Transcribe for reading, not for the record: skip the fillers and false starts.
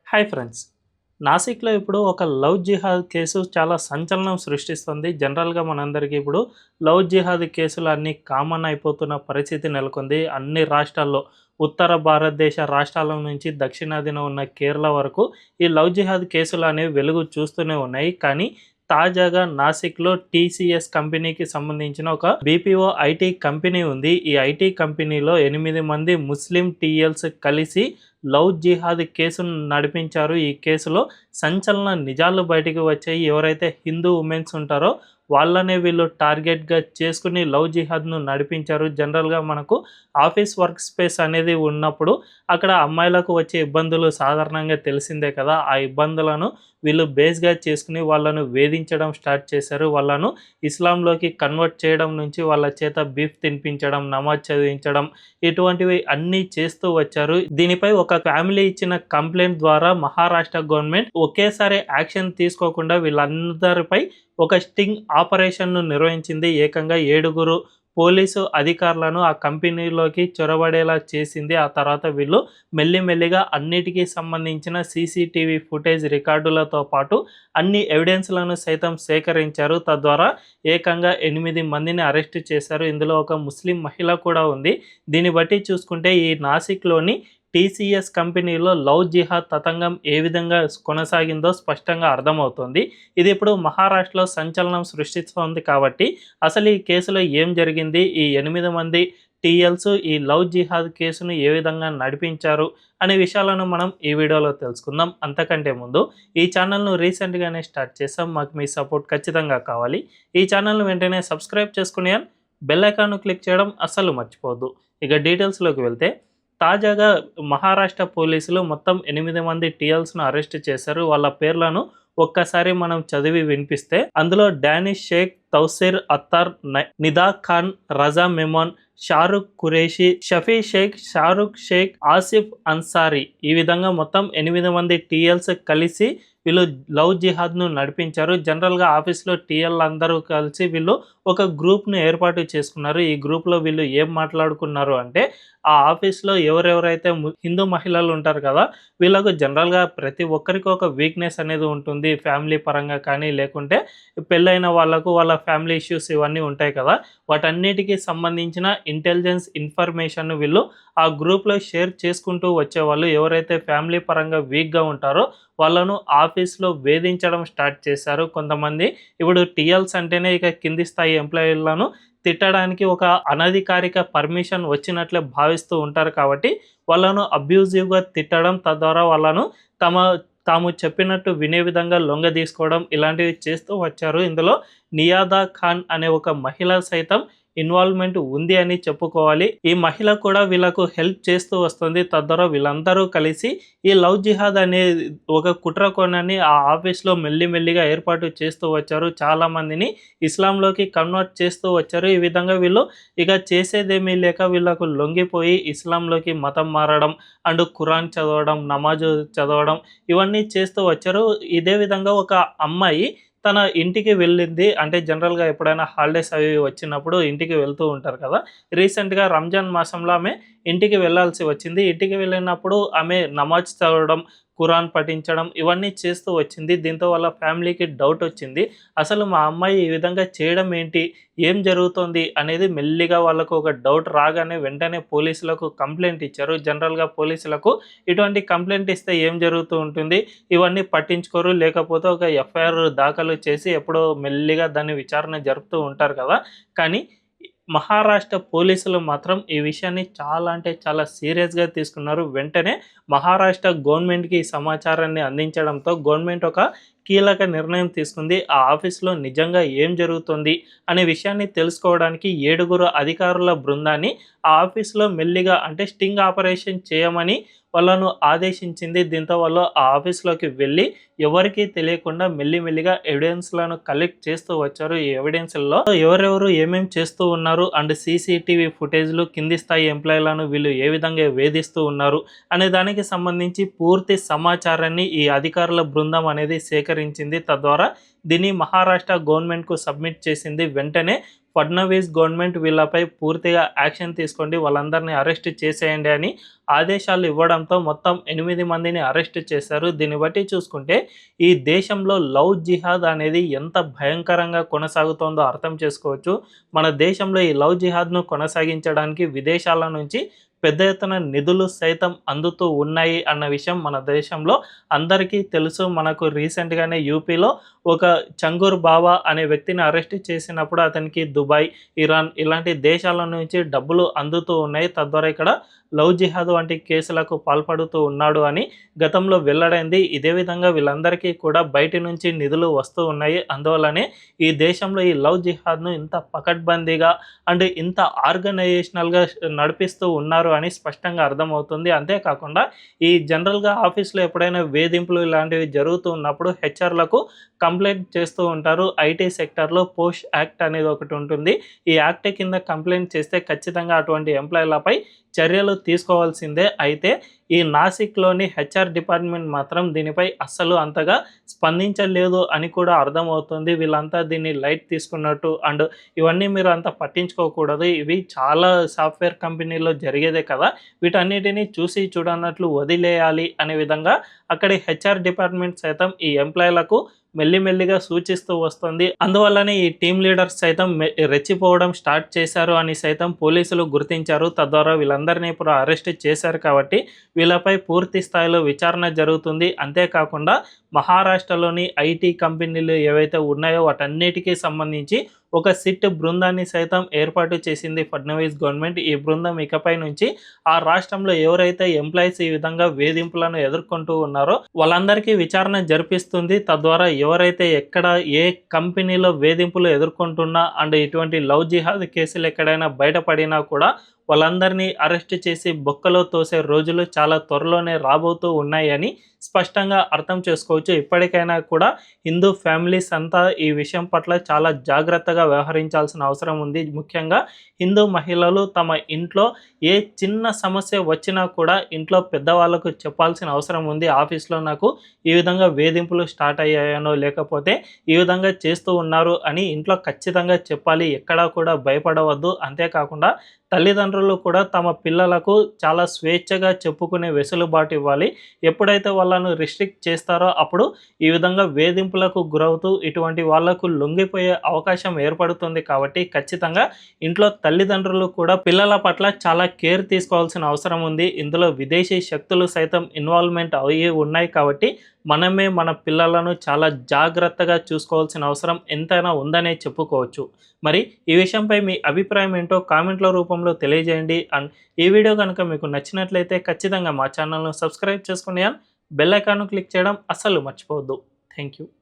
Hi friends. నాసిక్‌లో ఇప్పుడు ఒక love జిహాద్ case చాలా సంచలనం సృష్టిస్తుంది. జనరల్‌గా మనందరికీ ఇప్పుడు లవ్ జిహాద్ కేసులు అన్నీ కామన్ అయిపోతున్న పరిస్థితి నెలకొంది. అన్ని రాష్ట్రాల్లో ఉత్తర భారతదేశ రాష్ట్రాల నుంచి దక్షిణాదిన ఉన్న కేరళ వరకు ఈ లవ్ జిహాద్ కేసులు అనేవి వెలుగు చూస్తూనే ఉన్నాయి. కానీ తాజాగా నాసిక్‌లో టీసీఎస్ కంపెనీకి సంబంధించిన ఒక బీపీఓ ఐటీ కంపెనీ ఉంది. ఈ ఐటీ కంపెనీలో 8 మంది ముస్లిం టీఎల్స్ కలిసి లవ్ జిహాద్ కేసును నడిపించారు. ఈ కేసులో సంచలన నిజాలు బయటికి వచ్చాయి. ఎవరైతే హిందూ ఉమెన్స్ ఉంటారో వాళ్ళనే వీళ్ళు టార్గెట్‌గా చేసుకొని లవ్ జిహాద్‌ను నడిపించారు. జనరల్‌గా మనకు ఆఫీస్ వర్క్ స్పేస్ అనేది ఉన్నప్పుడు అక్కడ అమ్మాయిలకు వచ్చే ఇబ్బందులు సాధారణంగా తెలిసిందే కదా! ఆ ఇబ్బందులను వీళ్ళు బేస్‌గా చేసుకొని వాళ్ళను వేధించడం స్టార్ట్ చేశారు. వాళ్ళను ఇస్లాంలోకి కన్వర్ట్ చేయడం నుంచి వాళ్ళ చేత బీఫ్ తినిపించడం, నమాజ్ చదివించడం ఇటువంటివి అన్నీ చేస్తూ వచ్చారు. దీనిపై ఒక ఫ్యామిలీ ఇచ్చిన కంప్లెయింట్ ద్వారా మహారాష్ట్ర గవర్నమెంట్ ఒకేసారి యాక్షన్ తీసుకోకుండా వీళ్ళందరిపై ఒక స్టింగ్ ఆపరేషన్‌ను నిర్వహించింది. ఏకంగా 7 పోలీసు అధికారులను ఆ కంపెనీలోకి చొరబడేలా చేసింది. ఆ తర్వాత వీళ్ళు మెల్లిమెల్లిగా అన్నిటికీ సంబంధించిన సీసీటీవీ ఫుటేజ్ రికార్డులతో పాటు అన్ని ఎవిడెన్స్‌లను సైతం సేకరించారు. తద్వారా ఏకంగా 8 మందిని అరెస్టు చేశారు. ఇందులో ఒక ముస్లిం మహిళ కూడా ఉంది. దీన్ని బట్టి చూసుకుంటే ఈ నాసిక్‌లోని టీసీఎస్ కంపెనీలో లవ్ జిహాద్ తతంగం ఏ విధంగా కొనసాగిందో స్పష్టంగా అర్థమవుతుంది. ఇది ఇప్పుడు మహారాష్ట్రలో సంచలనం సృష్టిస్తోంది కాబట్టి అసలు ఈ కేసులో ఏం జరిగింది? ఈ 8 మంది టీఎల్స్ ఈ లవ్ జిహాద్ కేసును ఏ విధంగా నడిపించారు అనే విషయాలను మనం ఈ వీడియోలో తెలుసుకుందాం. అంతకంటే ముందు ఈ ఛానల్‌ను రీసెంట్‌గానే స్టార్ట్ చేసాం. మాకు మీ సపోర్ట్ ఖచ్చితంగా కావాలి. ఈ ఛానల్‌ను వెంటనే సబ్స్క్రైబ్ చేసుకుని బెల్ ఐకాన్‌ను క్లిక్ చేయడం అస్సలు మర్చిపోవద్దు. ఇక డీటెయిల్స్‌లోకి వెళ్తే తాజాగా మహారాష్ట్ర పోలీసులు మొత్తం 8 మంది టీఎల్స్‌ను అరెస్ట్ చేశారు. వాళ్ళ పేర్లను ఒక్కసారి మనం చదివి వినిపిస్తే అందులో డానిష్ షేక్, తౌసిర్ అత్తార్, నిదా ఖాన్, రజా మెమన్, షారుఖ్ ఖురేషి, షఫీ షేక్, షారుఖ్ షేక్, ఆసిఫ్ అన్సారీ ఈ విధంగా మొత్తం 8 మంది టీఎల్స్ కలిసి వీళ్ళు లవ్ జిహాద్‌ను నడిపించారు. జనరల్‌గా ఆఫీస్‌లో టీఎల్ అందరూ కలిసి వీళ్ళు ఒక గ్రూప్‌ను ఏర్పాటు చేసుకున్నారు. ఈ గ్రూప్‌లో వీళ్ళు ఏం మాట్లాడుకున్నారు అంటే ఆ ఆఫీస్‌లో ఎవరెవరైతే హిందూ మహిళలు ఉంటారు కదా! వీళ్ళకు జనరల్‌గా ప్రతి ఒక్కరికి ఒక వీక్‌నెస్ అనేది ఉంటుంది. ఫ్యామిలీ పరంగా కానీ లేకుంటే పెళ్ళైన వాళ్ళకు వాళ్ళ ఫ్యామిలీ ఇష్యూస్ ఇవన్నీ ఉంటాయి కదా! వాటన్నిటికి సంబంధించిన ఇంటెలిజెన్స్ ఇన్ఫర్మేషన్‌ను వీళ్ళు ఆ గ్రూప్‌లో షేర్ చేసుకుంటూ వచ్చేవాళ్ళు. ఎవరైతే ఫ్యామిలీ పరంగా వీక్‌గా ఉంటారో వాళ్ళను ఆఫీస్‌లో వేధించడం స్టార్ట్ చేశారు. కొంతమంది ఇప్పుడు టీఎల్స్ అంటేనే ఇక కింది స్థాయి ఎంప్లాయీలను తిట్టడానికి ఒక అనధికారిక పర్మిషన్ వచ్చినట్లే భావిస్తూ ఉంటారు కాబట్టి వాళ్ళను అబ్యూజివ్‌గా తిట్టడం, తద్వారా వాళ్ళను తమ తాము చెప్పినట్టు వినే విధంగా లొంగదీసుకోవడం ఇలాంటివి చేస్తూ వచ్చారు. ఇందులో నియాదా ఖాన్ అనే ఒక మహిళ సైతం ఇన్వాల్వ్‌మెంట్ ఉంది అని చెప్పుకోవాలి. ఈ మహిళ కూడా వీళ్ళకు హెల్ప్ చేస్తూ వస్తుంది. తద్వారా వీళ్ళందరూ కలిసి ఈ లవ్ జిహాద్ అనే ఒక కుట్ర కోణాన్ని ఆ ఆఫీస్‌లో మెల్లిమెల్లిగా ఏర్పాటు చేస్తూ వచ్చారు. చాలామందిని ఇస్లాంలోకి కన్వర్ట్ చేస్తూ వచ్చారు. ఈ విధంగా వీళ్ళు ఇక చేసేదేమీ లేక వీళ్ళకు లొంగిపోయి ఇస్లాంలోకి మతం మారడం అండ్ ఖురాన్ చదవడం, నమాజు చదవడం ఇవన్నీ చేస్తూ వచ్చారు. ఇదే విధంగా ఒక అమ్మాయి తన ఇంటికి వెళ్ళింది. అంటే జనరల్‌గా ఎప్పుడైనా హాలిడేస్ అవి వచ్చినప్పుడు ఇంటికి వెళ్తూ ఉంటారు కదా! రీసెంట్‌గా రంజాన్ మాసంలో ఆమె ఇంటికి వెళ్ళాల్సి వచ్చింది. ఇంటికి వెళ్ళినప్పుడు ఆమె నమాజ్ చదవడం, ఖురాన్ పఠించడం ఇవన్నీ చేస్తూ వచ్చింది. దీంతో వాళ్ళ ఫ్యామిలీకి డౌట్ వచ్చింది. అసలు మా అమ్మాయి ఈ విధంగా చేయడం ఏంటి? ఏం జరుగుతోంది? అనేది మెల్లిగా వాళ్ళకు ఒక డౌట్ రాగానే వెంటనే పోలీసులకు కంప్లెయింట్ ఇచ్చారు. జనరల్‌గా పోలీసులకు ఇటువంటి కంప్లెయింట్ ఇస్తే ఏం జరుగుతూ ఉంటుంది? ఇవన్నీ పట్టించుకోరు. లేకపోతే ఒక ఎఫ్ఐఆర్ దాఖలు చేసి ఎప్పుడో మెల్లిగా దాన్ని విచారణ జరుపుతూ ఉంటారు కదా! కానీ మహారాష్ట్ర పోలీసులు మాత్రం ఈ విషయాన్ని చాలా అంటే చాలా సీరియస్‌గా తీసుకున్నారు. వెంటనే మహారాష్ట్ర గవర్నమెంట్‌కి ఈ సమాచారాన్ని అందించడంతో గవర్నమెంట్ ఒక కీలక నిర్ణయం తీసుకుంది. ఆ ఆఫీస్‌లో నిజంగా ఏం జరుగుతుంది అనే విషయాన్ని తెలుసుకోవడానికి 7 అధికారుల బృందాన్ని ఆ ఆఫీస్‌లో మెల్లిగా అంటే స్టింగ్ ఆపరేషన్ చేయమని వాళ్ళను ఆదేశించింది. దీంతో వాళ్ళు ఆ ఆఫీస్‌లోకి వెళ్ళి ఎవరికీ తెలియకుండా మెల్లిమెల్లిగా ఎవిడెన్స్‌లను కలెక్ట్ చేస్తూ వచ్చారు. ఈ ఎవిడెన్స్‌ల్లో ఎవరెవరు ఏమేం చేస్తూ ఉన్నారు అండ్ సీసీటీవీ ఫుటేజ్‌లు కింది స్థాయి ఎంప్లాయీలను వీళ్ళు ఏ విధంగా వేధిస్తూ ఉన్నారు అనే దానికి సంబంధించి పూర్తి సమాచారాన్ని ఈ అధికారుల బృందం అనేది సేకరించి అంగీకరించింది. తద్వారా దీన్ని మహారాష్ట్ర గవర్నమెంట్‌కు సబ్మిట్ చేసింది. వెంటనే ఫడ్నవీస్ గవర్నమెంట్ వీళ్ళపై పూర్తిగా యాక్షన్ తీసుకోండి, వాళ్ళందరినీ అరెస్ట్ చేసేయండి అని ఆదేశాలు ఇవ్వడంతో మొత్తం 8 మందిని అరెస్ట్ చేశారు. దీన్ని బట్టి చూసుకుంటే ఈ దేశంలో లవ్ జిహాద్ అనేది ఎంత భయంకరంగా కొనసాగుతోందో అర్థం చేసుకోవచ్చు. మన దేశంలో ఈ లవ్ జిహాద్‌ను కొనసాగించడానికి విదేశాల నుంచి పెద్ద ఎత్తున నిధులు సైతం అందుతూ ఉన్నాయి అన్న విషయం మన దేశంలో అందరికీ తెలుసు. మనకు రీసెంట్‌గానే యూపీలో ఒక చంగూర్ బావా అనే వ్యక్తిని అరెస్ట్ చేసినప్పుడు అతనికి దుబాయ్, ఇరాన్ ఇలాంటి దేశాల నుంచి డబ్బులు అందుతూ ఉన్నాయి. తద్వారా ఇక్కడ లవ్ జిహాద్ వంటి కేసులకు పాల్పడుతూ ఉన్నాడు అని గతంలో వెల్లడైంది. ఇదే విధంగా వీళ్ళందరికీ కూడా బయటి నుంచి నిధులు వస్తూ ఉన్నాయి. అందువల్లనే ఈ దేశంలో ఈ లవ్ జిహాద్‌ను ఇంత పకడ్బందీగా అండ్ ఇంత ఆర్గనైజేషనల్‌గా నడిపిస్తూ ఉన్నారు అని స్పష్టంగా అర్థమవుతుంది. అంతేకాకుండా ఈ జనరల్‌గా ఆఫీస్‌లో ఎప్పుడైనా వేధింపులు ఇలాంటివి జరుగుతూ ఉన్నప్పుడు హెచ్ఆర్‌లకు కంప్లైంట్ చేస్తూ ఉంటారు. ఐటీ సెక్టార్‌లో పోస్ట్ యాక్ట్ అనేది ఒకటి ఉంటుంది. ఈ యాక్ట్ కింద కంప్లైంట్ చేస్తే ఖచ్చితంగా అటువంటి ఎంప్లాయీలపై చర్యలు తీసుకోవాల్సిందే. అయితే ఈ నాసిక్‌లోని హెచ్ఆర్ డిపార్ట్మెంట్ మాత్రం దీనిపై అస్సలు అంతగా స్పందించలేదు అని కూడా అర్థమవుతుంది. వీళ్ళంతా దీన్ని లైట్ తీసుకున్నట్టు అండ్ ఇవన్నీ మీరు అంత పట్టించుకోకూడదు, ఇవి చాలా సాఫ్ట్‌వేర్ కంపెనీలో జరిగేదే కదా, వీటన్నిటిని చూసి చూడనట్లు వదిలేయాలి అనే విధంగా అక్కడి హెచ్ఆర్ డిపార్ట్మెంట్ సైతం ఈ ఎంప్లాయీలకు మెల్లిమెల్లిగా సూచిస్తూ వస్తుంది. అందువల్లనే ఈ టీమ్ లీడర్స్ సైతం రెచ్చిపోవడం స్టార్ట్ చేశారు అని సైతం పోలీసులు గుర్తించారు. తద్వారా వీళ్ళందరినీ ఇప్పుడు అరెస్ట్ చేశారు కాబట్టి వీళ్ళపై పూర్తి స్థాయిలో విచారణ జరుగుతుంది. అంతేకాకుండా మహారాష్ట్రలోని ఐటీ కంపెనీలు ఏవైతే ఉన్నాయో వాటన్నిటికీ సంబంధించి ఒక సిట్ బృందాన్ని సైతం ఏర్పాటు చేసింది ఫడ్నవీస్ గవర్నమెంట్. ఈ బృందం ఇకపై నుంచి ఆ రాష్ట్రంలో ఎవరైతే ఎంప్లాయీస్ ఈ విధంగా వేధింపులను ఎదుర్కొంటూ ఉన్నారో వాళ్ళందరికీ విచారణ జరిపిస్తుంది. తద్వారా ఎవరైతే ఎక్కడ ఏ కంపెనీలో వేధింపులు ఎదుర్కొంటున్నా అండ్ ఇటువంటి లవ్ జిహాద్ కేసులు ఎక్కడైనా బయటపడినా కూడా వాళ్ళందరినీ అరెస్ట్ చేసి బొక్కలో తోసే రోజులు చాలా త్వరలోనే రాబోతూ ఉన్నాయని స్పష్టంగా అర్థం చేసుకోవచ్చు. ఇప్పటికైనా కూడా హిందూ ఫ్యామిలీస్ అంతా ఈ విషయం పట్ల చాలా జాగ్రత్తగా వ్యవహరించాల్సిన అవసరం ఉంది. ముఖ్యంగా హిందూ మహిళలు తమ ఇంట్లో ఏ చిన్న సమస్య వచ్చినా కూడా ఇంట్లో పెద్దవాళ్ళకు చెప్పాల్సిన అవసరం ఉంది. ఆఫీస్లో నాకు ఈ విధంగా వేధింపులు స్టార్ట్ అయ్యాయనో లేకపోతే ఈ విధంగా చేస్తూ ఉన్నారు అని ఇంట్లో ఖచ్చితంగా చెప్పాలి. ఎక్కడా కూడా భయపడవద్దు. అంతేకాకుండా తల్లిదండ్రులు కూడా తమ పిల్లలకు చాలా స్వేచ్ఛగా చెప్పుకునే వెసులుబాటు ఇవ్వాలి. ఎప్పుడైతే వాళ్ళను రిస్ట్రిక్ట్ చేస్తారో అప్పుడు ఈ విధంగా వేధింపులకు గురవుతూ ఇటువంటి వాళ్లకు లొంగిపోయే అవకాశం ఏర్పడుతుంది. కాబట్టి ఖచ్చితంగా ఇంట్లో తల్లిదండ్రులు కూడా పిల్లల పట్ల చాలా కేర్ తీసుకోవాల్సిన అవసరం ఉంది. ఇందులో విదేశీ శక్తులు సైతం ఇన్వాల్వ్మెంట్ అయ్యి ఉన్నాయి కాబట్టి మనమే మన పిల్లలను చాలా జాగ్రత్తగా చూసుకోవాల్సిన అవసరం ఎంతైనా ఉందనే చెప్పుకోవచ్చు. మరి ఈ విషయంపై మీ అభిప్రాయం ఏంటో కామెంట్ల రూపంలో తెలియజేయండి. అండ్ ఈ వీడియో కనుక మీకు నచ్చినట్లయితే ఖచ్చితంగా మా ఛానల్ను సబ్స్క్రైబ్ చేసుకుని బెల్ ఐకాన్ను క్లిక్ చేయడం అస్సలు మర్చిపోవద్దు. Thank you.